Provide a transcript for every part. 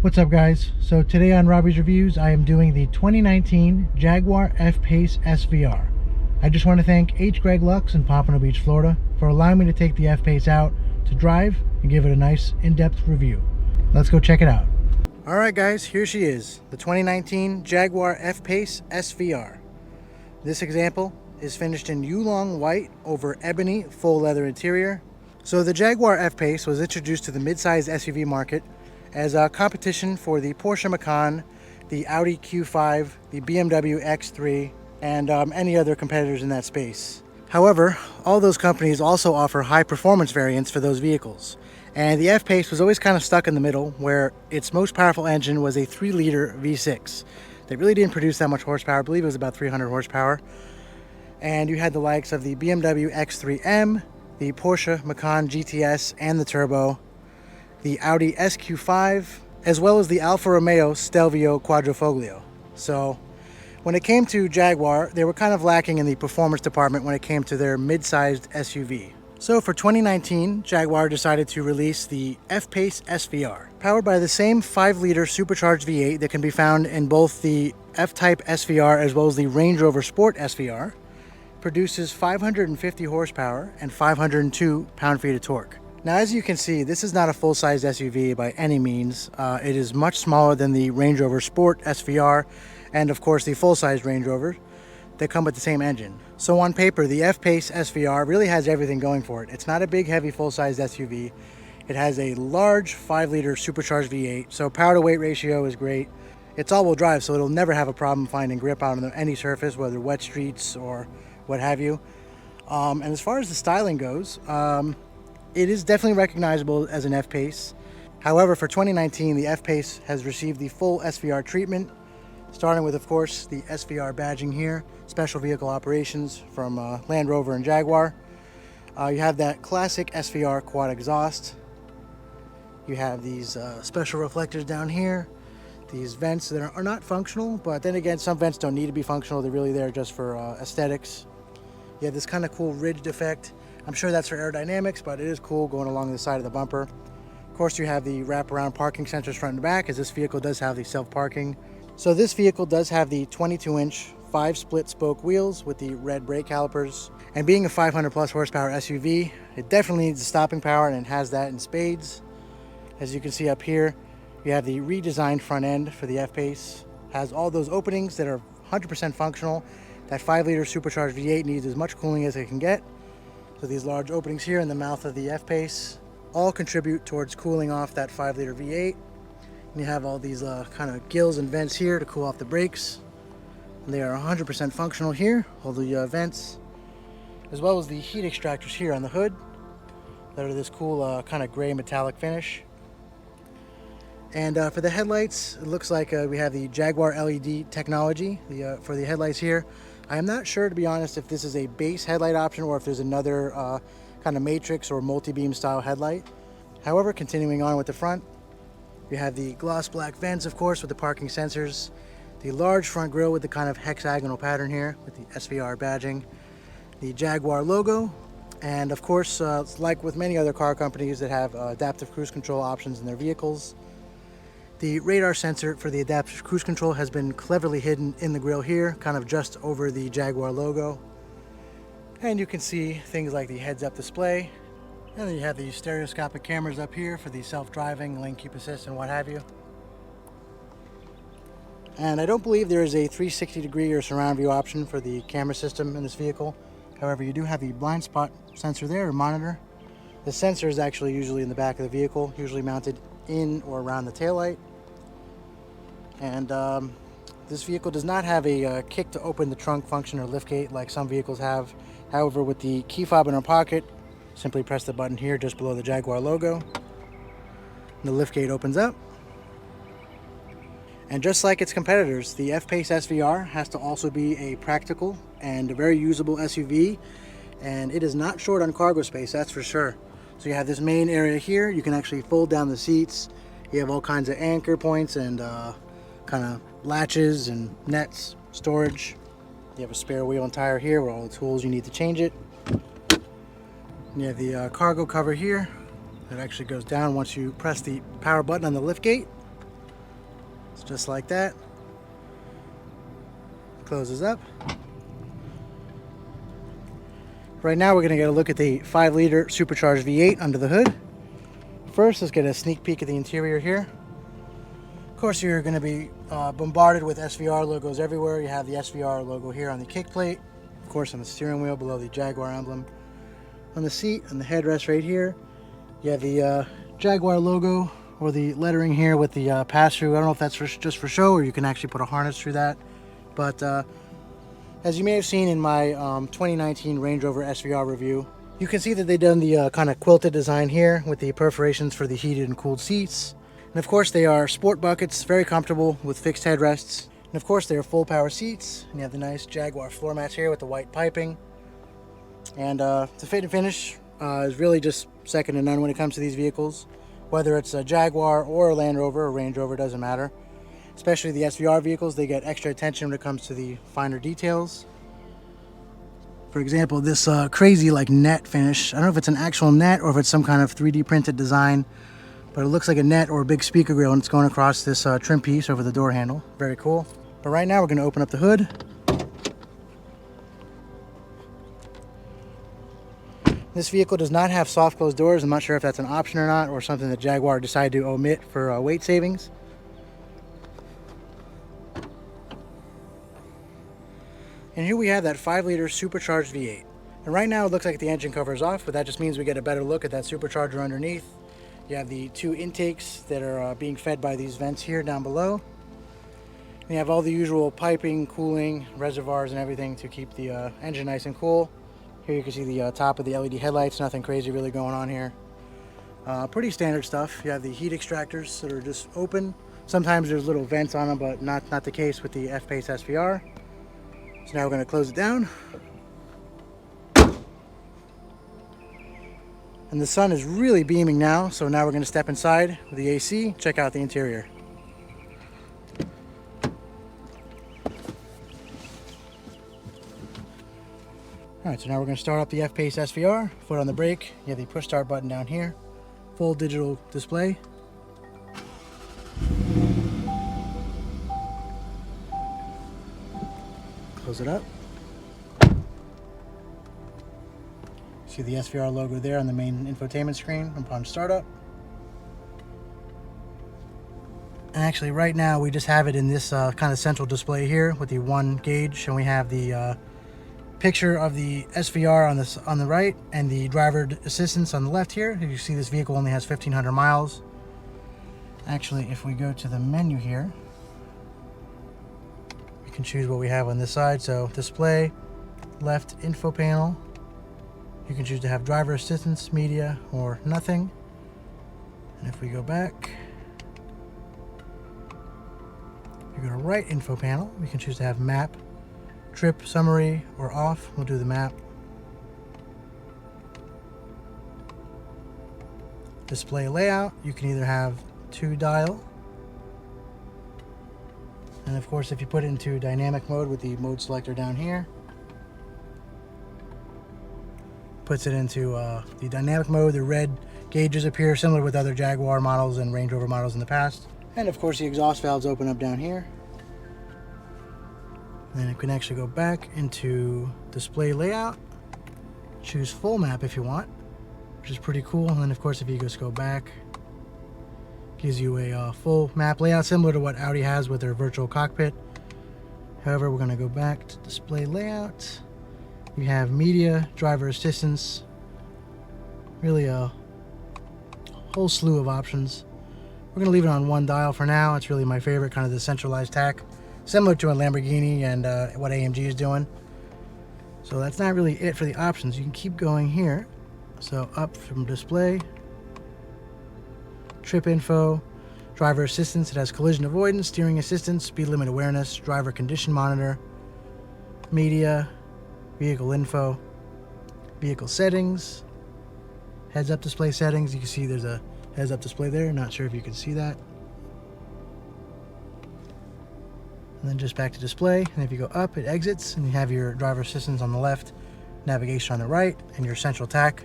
What's up guys? So today on Robbie's Reviews I am doing the 2019 Jaguar F-PACE SVR. I just want to thank HGreg LUX in Pompano Beach, Florida for allowing me to take the F-PACE out to drive and give it a nice in-depth review. Let's go check it out. Alright guys, here she is, the 2019 Jaguar F-PACE SVR. This example is finished in Yulong white over ebony full leather interior. So the Jaguar F-PACE was introduced to the mid-sized SUV market as a competition for the Porsche Macan, the Audi Q5, the BMW X3, and any other competitors in that space. However, all those companies also offer high performance variants for those vehicles. And the F-PACE was always kind of stuck in the middle, where its most powerful engine was a 3-liter V6. They really didn't produce that much horsepower. I believe it was about 300 horsepower. And you had the likes of the BMW X3M, the Porsche Macan GTS and the Turbo, the Audi SQ5, as well as the Alfa Romeo Stelvio Quadrifoglio. So when it came to Jaguar, they were kind of lacking in the performance department when it came to their mid-sized SUV. So for 2019, Jaguar decided to release the F-PACE SVR. Powered by the same 5-liter supercharged V8 that can be found in both the F-Type SVR as well as the Range Rover Sport SVR, produces 550 horsepower and 502 pound-feet of torque. Now, as you can see, this is not a full-size SUV by any means. It is much smaller than the Range Rover Sport SVR and, of course, the full-size Range Rover that come with the same engine. So on paper, the F-PACE SVR really has everything going for it. It's not a big, heavy, full-size SUV. It has a large 5-liter supercharged V8, so power-to-weight ratio is great. It's all-wheel drive, so it'll never have a problem finding grip on any surface, whether wet streets or what have you. And as far as the styling goes, it is definitely recognizable as an F-PACE. However, for 2019, the F-PACE has received the full SVR treatment, starting with, of course, the SVR badging here, Special Vehicle Operations from Land Rover and Jaguar. You have that classic SVR quad exhaust. You have these special reflectors down here, these vents that are not functional, but then again, some vents don't need to be functional. They're really there just for aesthetics. You have this kind of cool ridged effect. I'm sure that's for aerodynamics, but it is cool going along the side of the bumper. Of course, you have the wraparound parking sensors front and back, as this vehicle does have the self-parking. So this vehicle does have the 22-inch 5-split spoke wheels with the red brake calipers. And being a 500 plus horsepower SUV, it definitely needs the stopping power, and it has that in spades. As you can see up here, you have the redesigned front end for the F-PACE. Has all those openings that are 100% functional. That 5-liter supercharged V8 needs as much cooling as it can get. So these large openings here in the mouth of the F-PACE all contribute towards cooling off that 5-liter V8. And you have all these kind of gills and vents here to cool off the brakes. And they are 100% functional here, all the vents, as well as the heat extractors here on the hood that are this cool kind of gray metallic finish. And for the headlights, it looks like we have the Jaguar LED technology for the headlights here. I am not sure, to be honest, if this is a base headlight option or if there's another kind of matrix or multi-beam style headlight. However, continuing on with the front, you have the gloss black vents, of course, with the parking sensors, the large front grille with the kind of hexagonal pattern here with the SVR badging, the Jaguar logo, and of course, like with many other car companies that have adaptive cruise control options in their vehicles, the radar sensor for the adaptive cruise control has been cleverly hidden in the grille here, kind of just over the Jaguar logo. And you can see things like the heads-up display. And then you have the stereoscopic cameras up here for the self-driving, lane keep assist, and what have you. And I don't believe there is a 360-degree or surround view option for the camera system in this vehicle. However, you do have the blind spot sensor there, or monitor. The sensor is actually usually in the back of the vehicle, usually mounted in or around the taillight. And this vehicle does not have a kick to open the trunk function or liftgate like some vehicles have. However, with the key fob in our pocket, simply press the button here just below the Jaguar logo. The liftgate opens up. And just like its competitors, the F-PACE SVR has to also be a practical and a very usable SUV. And it is not short on cargo space, that's for sure. So you have this main area here. You can actually fold down the seats. You have all kinds of anchor points and kind of latches and nets, storage. You have a spare wheel and tire here with all the tools you need to change it. You have the cargo cover here that actually goes down once you press the power button on the liftgate. It's just like that. Closes up. Right now we're going to get a look at the 5-liter supercharged V8 under the hood. First, let's get a sneak peek at the interior here. Of course, you're going to be bombarded with SVR logos everywhere. You have the SVR logo here on the kick plate. Of course, on the steering wheel below the Jaguar emblem. On the seat, on the headrest right here, you have the Jaguar logo or the lettering here with the pass-through. I don't know if that's just for show or you can actually put a harness through that. But as you may have seen in my 2019 Range Rover SVR review, you can see that they've done the kind of quilted design here with the perforations for the heated and cooled seats. And of course they are sport buckets, very comfortable with fixed headrests. And of course they are full power seats. And you have the nice Jaguar floor mats here with the white piping. And the fit and finish is really just second to none when it comes to these vehicles. Whether it's a Jaguar or a Land Rover or Range Rover, doesn't matter. Especially the SVR vehicles, they get extra attention when it comes to the finer details. For example, this crazy like net finish. I don't know if it's an actual net or if it's some kind of 3D printed design, but it looks like a net or a big speaker grill, and it's going across this trim piece over the door handle. Very cool. But right now we're going to open up the hood. This vehicle does not have soft closed doors. I'm not sure if that's an option or not, or something that Jaguar decided to omit for weight savings. And here we have that 5-liter supercharged V8. And right now it looks like the engine cover is off, but that just means we get a better look at that supercharger underneath. You have the 2 intakes that are being fed by these vents here down below. And you have all the usual piping, cooling, reservoirs and everything to keep the engine nice and cool. Here you can see the top of the LED headlights, nothing crazy really going on here. Pretty standard stuff. You have the heat extractors that are just open. Sometimes there's little vents on them, but not the case with the F-PACE SVR. So now we're going to close it down. And the sun is really beaming now, so now we're going to step inside with the AC, check out the interior. Alright, so now we're going to start up the F-PACE SVR. Foot on the brake, you have the push start button down here. Full digital display. Close it up. See the SVR logo there on the main infotainment screen upon startup. And actually right now we just have it in this kind of central display here with the 1 gauge, and we have the picture of the SVR on the right and the driver assistance on the left here. You see this vehicle only has 1,500 miles. Actually, if we go to the menu here, we can choose what we have on this side. So display, left info panel. You can choose to have driver assistance, media, or nothing. And if we go back, you go to right info panel, we can choose to have map, trip summary, or off. We'll do the map. Display layout, you can either have 2 dial, and of course if you put it into dynamic mode with the mode selector down here, puts it into the dynamic mode. The red gauges appear similar with other Jaguar models and Range Rover models in the past. And of course the exhaust valves open up down here. And then you can actually go back into display layout, choose full map if you want, which is pretty cool. And then of course if you just go back, gives you a full map layout similar to what Audi has with their virtual cockpit. However, we're going to go back to display layout. You have media, driver assistance, really a whole slew of options. We're going to leave it on 1 dial for now. It's really my favorite, kind of the centralized tack, similar to a Lamborghini and what AMG is doing. So that's not really it for the options. You can keep going here. So up from display, trip info, driver assistance. It has collision avoidance, steering assistance, speed limit awareness, driver condition monitor, media, vehicle info, vehicle settings, heads up display settings. You can see there's a heads up display there. Not sure if you can see that. And then just back to display. And if you go up, it exits, and you have your driver assistance on the left, navigation on the right, and your central tack.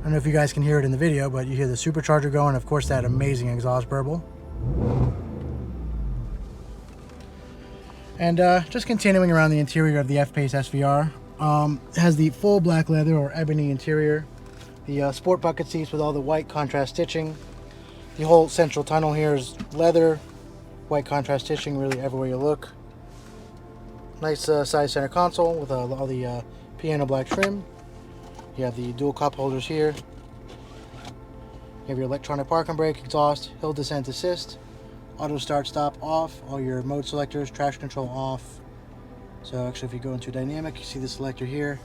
don't know if you guys can hear it in the video, but you hear the supercharger going, of course that amazing exhaust burble. And just continuing around the interior of the F-PACE SVR, it has the full black leather or ebony interior, the sport bucket seats with all the white contrast stitching. The whole central tunnel here is leather, white contrast stitching really everywhere you look. Nice size center console with all the piano black trim. You have the dual cup holders here. You have your electronic parking brake, exhaust, hill descent assist, auto start stop off, all your mode selectors, traction control off. So actually if you go into dynamic, you see the selector here.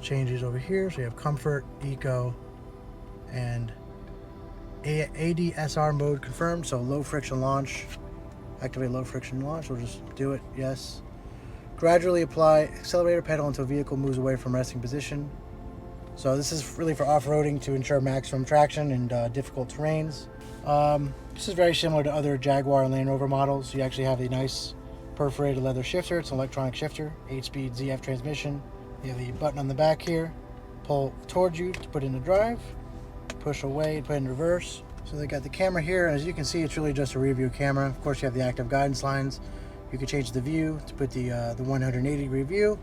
Changes over here, so you have comfort, eco, and ADSR mode confirmed, so low friction launch. Activate low friction launch, we'll just do it, yes. Gradually apply accelerator pedal until vehicle moves away from resting position. So this is really for off-roading to ensure maximum traction in difficult terrains. This is very similar to other Jaguar and Land Rover models. You actually have a nice perforated leather shifter. It's an electronic shifter, 8-speed ZF transmission. You have the button on the back here. Pull towards you to put into drive. Push away to put in reverse. So they got the camera here. As you can see, it's really just a rear view camera. Of course, you have the active guidance lines. You can change the view to put the 180-degree view. You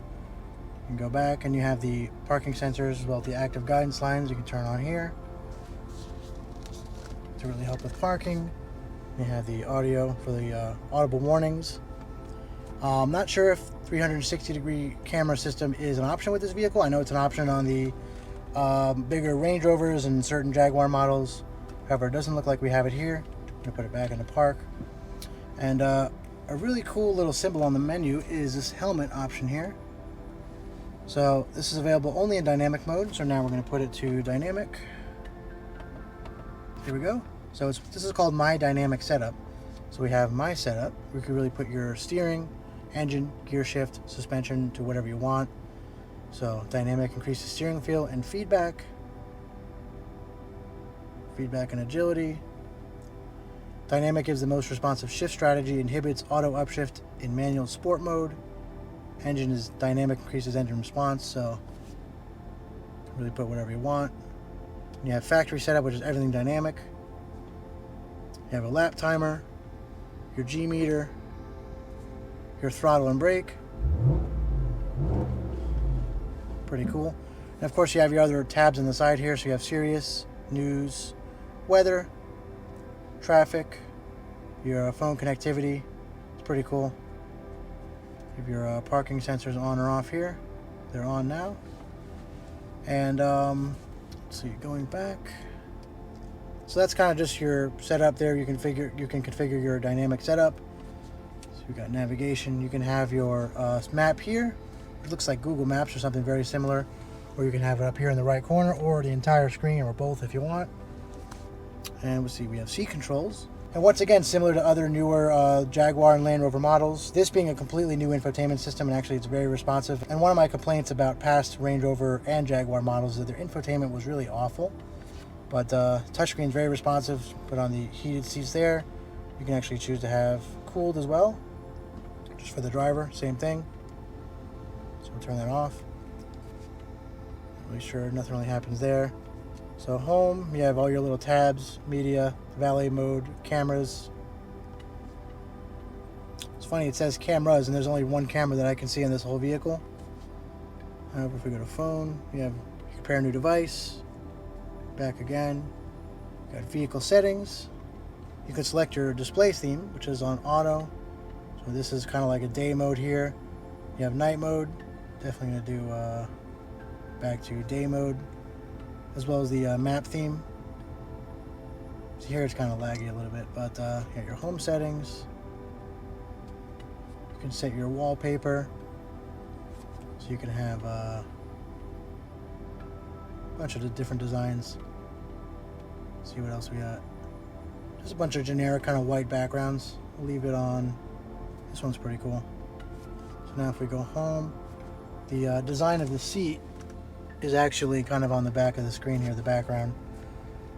can go back, and you have the parking sensors as well as the active guidance lines you can turn on here to really help with parking. You have the audio for the audible warnings. I'm not sure if 360-degree camera system is an option with this vehicle. I know it's an option on the bigger Range Rovers and certain Jaguar models. However, it doesn't look like we have it here. I'm going to put it back in the park. And a really cool little symbol on the menu is this helmet option here. So this is available only in dynamic mode. So now we're going to put it to dynamic. Here we go. So this is called My Dynamic Setup. So we have My Setup. We can really put your steering, engine, gear shift, suspension to whatever you want. So dynamic increases steering feel and feedback. Feedback and agility. Dynamic gives the most responsive shift strategy, inhibits auto upshift in manual sport mode. Engine is dynamic, increases engine response, so really put whatever you want. And you have factory setup, which is everything dynamic. You have a lap timer, your G meter, your throttle and brake. Pretty cool. And of course you have your other tabs on the side here, so you have Sirius, news, weather, traffic, your phone connectivity. It's pretty cool. You have your parking sensors on or off here. They're on now. And let's see, going back. So that's kind of just your setup there. You can configure your dynamic setup. So you've got navigation. You can have your map here. It looks like Google Maps or something very similar. Or you can have it up here in the right corner, or the entire screen, or both if you want. And we'll see, we have seat controls. And once again, similar to other newer Jaguar and Land Rover models, this being a completely new infotainment system, and actually it's very responsive. And one of my complaints about past Range Rover and Jaguar models is that their infotainment was really awful. But touchscreen is very responsive. Put on the heated seats there. You can actually choose to have cooled as well. Just for the driver, same thing. So we'll turn that off. Really sure nothing really happens there. So home, you have all your little tabs, media, valet mode, cameras. It's funny, it says cameras, and there's only one camera that I can see in this whole vehicle. However, if we go to phone, you have compare new device. Back again. You got vehicle settings. You can select your display theme, which is on auto. So this is kind of like a day mode here. You have night mode. Definitely going to do back to day mode, as well as the map theme. So here it's kind of laggy a little bit, but you have your home settings. You can set your wallpaper, so you can have a bunch of the different designs. Let's see what else we got. Just a bunch of generic kind of white backgrounds. We'll leave it on. This one's pretty cool. So now if we go home, the design of the seat is actually kind of on the back of the screen here, the background.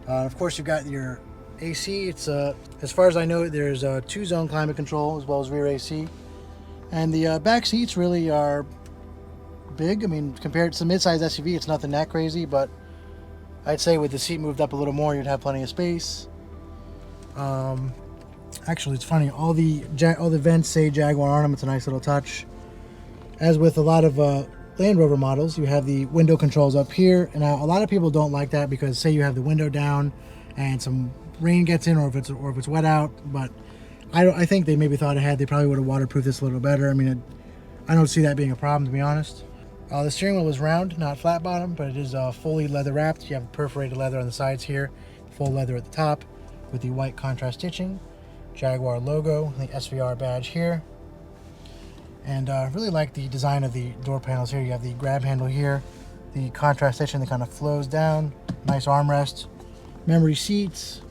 Of course, you've got your AC. It's as far as I know, there's a 2-zone climate control as well as rear AC. And the back seats really are big. I mean, compared to the midsize SUV, it's nothing that crazy, but I'd say with the seat moved up a little more, you'd have plenty of space. Actually, it's funny. All the vents say Jaguar on them. It's a nice little touch. As with a lot of Land Rover models, you have the window controls up here, and a lot of people don't like that because say you have the window down and some rain gets in, or if it's wet out. But I think they maybe thought ahead. They probably would have waterproofed this a little better. I mean, I don't see that being a problem, to be honest. The steering wheel is round, not flat bottom, but it is fully leather wrapped. You have perforated leather on the sides here, full leather at the top with the white contrast stitching, Jaguar logo, the SVR badge here. And really like the design of the door panels here. You have the grab handle here, the contrast stitching that kind of flows down, nice armrest, memory seats,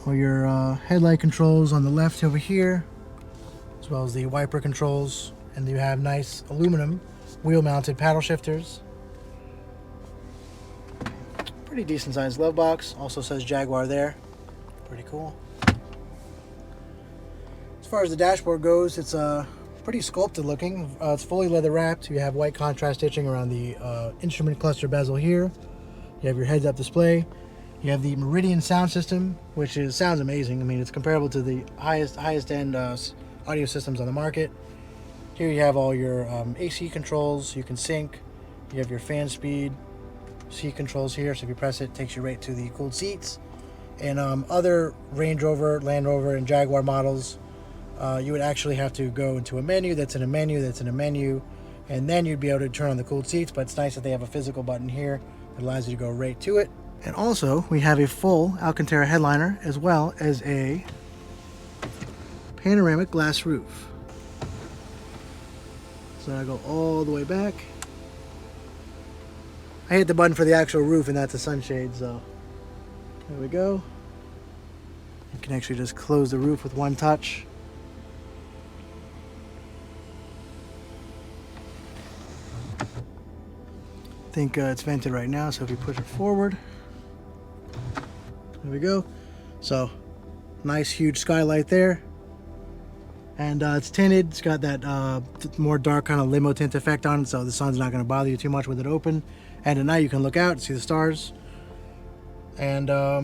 all your headlight controls on the left over here, as well as the wiper controls. And you have nice aluminum wheel-mounted paddle shifters. Pretty decent sized glove box. Also says Jaguar there. Pretty cool. As far as the dashboard goes, it's pretty sculpted looking. It's fully leather wrapped. You have white contrast stitching around the instrument cluster bezel here. You have your heads-up display. You have the Meridian sound system, which sounds amazing. I mean, it's comparable to the highest end audio systems on the market. Here you have all your AC controls. You can sync. You have your fan speed, seat controls here. So if you press it, it takes you right to the cooled seats. And other Range Rover, Land Rover, and Jaguar models, you would actually have to go into a menu that's in a menu that's in a menu, and then you'd be able to turn on the cooled seats. But it's nice that they have a physical button here that allows you to go right to it. And also, we have a full Alcantara headliner as well as a panoramic glass roof. So I go all the way back. I hit the button for the actual roof, and that's a sunshade, so there we go. You can actually just close the roof with one touch. I think it's vented right now, so if you push it forward, there we go. So nice huge skylight there. And it's tinted. It's got that more dark kind of limo tint effect on it, so the sun's not going to bother you too much with it open. And at night you can look out and see the stars. And I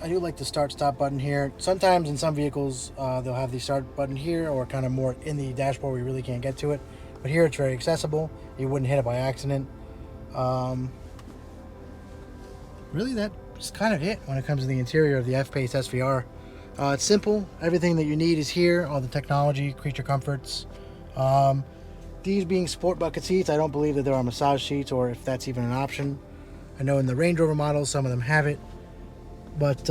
do like the start-stop button here. Sometimes in some vehicles they'll have the start button here, or kind of more in the dashboard where you really can't get to it. But here it's very accessible. You wouldn't hit it by accident. Really, that's kind of it when it comes to the interior of the F-PACE SVR. It's simple. Everything that you need is here. All the technology, creature comforts. These being sport bucket seats, I don't believe that there are massage seats, or if that's even an option. I know in the Range Rover models, some of them have it. But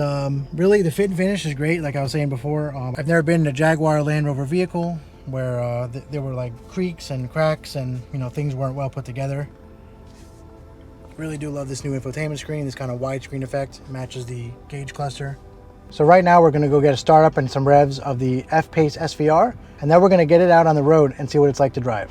really, the fit and finish is great, like I was saying before. I've never been in a Jaguar Land Rover vehicle where there were like creaks and cracks and things weren't well put together. Really do love this new infotainment screen. This kind of widescreen effect matches the gauge cluster. So right now we're going to go get a startup and some revs of the F-PACE SVR, and then we're going to get it out on the road and see what it's like to drive.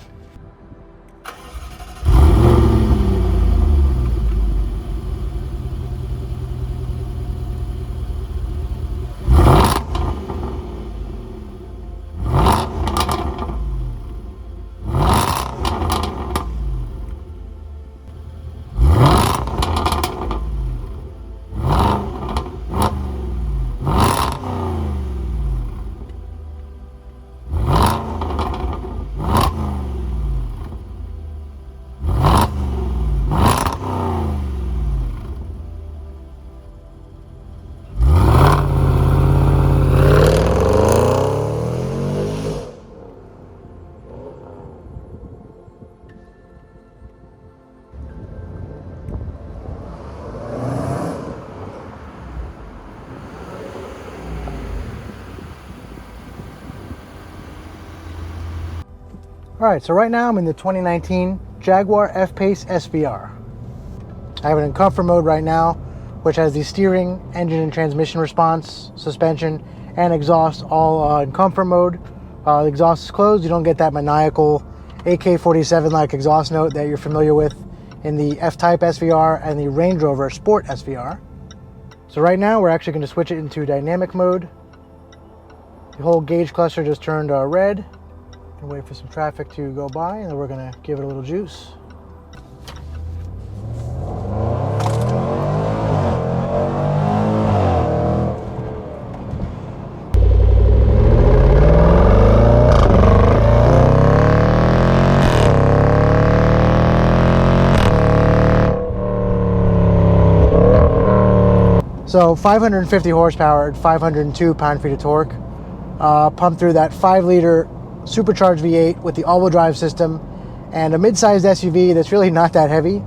All right, so right now I'm in the 2019 Jaguar F-PACE SVR. I have it in comfort mode right now, which has the steering, engine and transmission response, suspension, and exhaust all in comfort mode. The exhaust is closed. You don't get that maniacal AK-47-like exhaust note that you're familiar with in the F-Type SVR and the Range Rover Sport SVR. So right now we're actually going to switch it into dynamic mode. The whole gauge cluster just turned red. And wait for some traffic to go by, and then we're going to give it a little juice. So 550 horsepower at 502 pound-feet of torque, pumped through that 5-liter supercharged V8 with the all-wheel drive system, and a mid-sized SUV that's really not that heavy.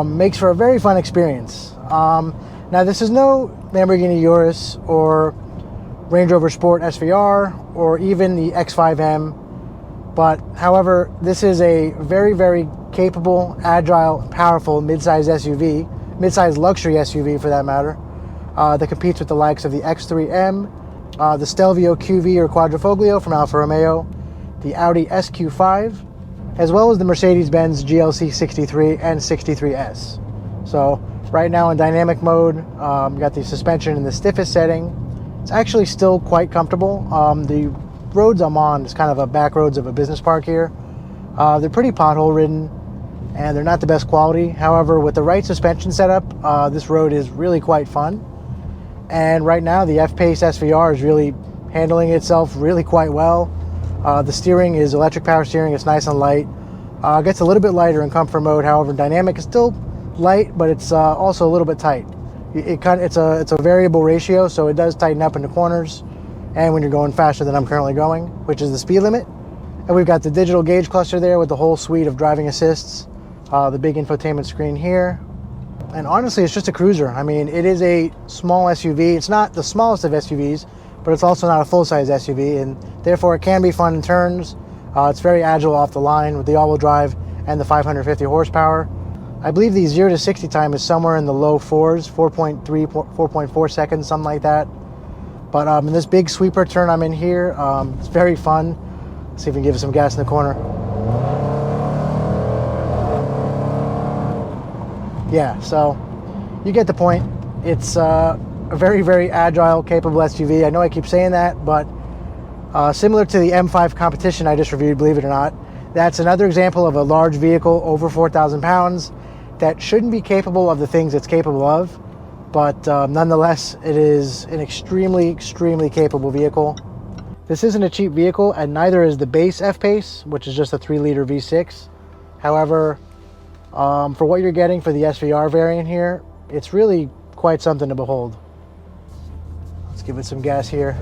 Makes for a very fun experience. Now this is no Lamborghini Urus or Range Rover Sport SVR or even the X5M, but however, this is a very, very capable, agile, powerful mid-sized SUV, mid-sized luxury SUV for that matter, that competes with the likes of the X3M, the Stelvio QV or Quadrifoglio from Alfa Romeo, the Audi SQ5, as well as the Mercedes-Benz GLC 63 and 63S. So right now in dynamic mode, you got the suspension in the stiffest setting. It's actually still quite comfortable. The roads I'm on is kind of a back roads of a business park here. They're pretty pothole ridden and they're not the best quality. However, with the right suspension setup, this road is really quite fun. And right now the F-PACE SVR is really handling itself really quite well. The steering is electric power steering. It's nice and light. Gets a little bit lighter in comfort mode. However, dynamic is still light, but it's also a little bit tight. It's a variable ratio, so it does tighten up in the corners and when you're going faster than I'm currently going, which is the speed limit. And we've got the digital gauge cluster there with the whole suite of driving assists, the big infotainment screen here. And honestly, it's just a cruiser. I mean, it is a small SUV. It's not the smallest of SUVs, but it's also not a full-size SUV, and therefore it can be fun in turns. It's very agile off the line with the all-wheel drive and the 550 horsepower. I believe the 0 to 60 time is somewhere in the low 4s, 4.3, 4.4 seconds, something like that. But in this big sweeper turn I'm in here, it's very fun. Let's see if we can give it some gas in the corner. Yeah, so you get the point. It's a very, very agile, capable SUV. I know I keep saying that, but similar to the M5 competition I just reviewed, believe it or not, that's another example of a large vehicle over 4,000 pounds that shouldn't be capable of the things it's capable of, but nonetheless, it is an extremely, extremely capable vehicle. This isn't a cheap vehicle, and neither is the base F-PACE, which is just a 3-liter V6. However, for what you're getting for the SVR variant here, it's really quite something to behold. Let's give it some gas here.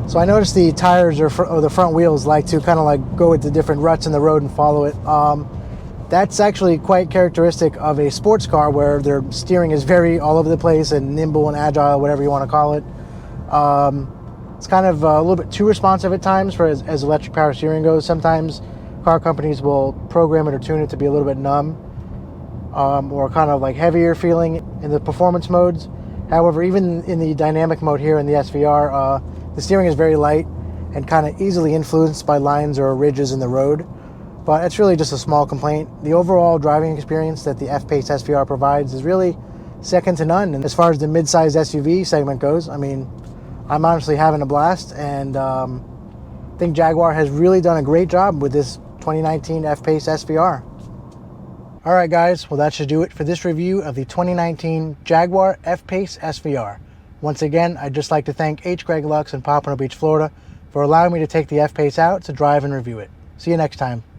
So I noticed the tires or the front wheels like to kind of like go into different ruts in the road and follow it. That's actually quite characteristic of a sports car where their steering is very all over the place and nimble and agile, whatever you want to call it. It's kind of a little bit too responsive at times for as electric power steering goes. Sometimes car companies will program it or tune it to be a little bit numb or kind of like heavier feeling in the performance modes. However, even in the dynamic mode here in the SVR, the steering is very light and kind of easily influenced by lines or ridges in the road, but it's really just a small complaint. The overall driving experience that the F-PACE SVR provides is really second to none. And as far as the mid-sized SUV segment goes, I mean, I'm honestly having a blast, and I think Jaguar has really done a great job with this 2019 F-PACE SVR. All right, guys, well, that should do it for this review of the 2019 Jaguar F-PACE SVR. Once again, I'd just like to thank HGreg LUX in Pompano Beach, Florida, for allowing me to take the F-PACE out to drive and review it. See you next time.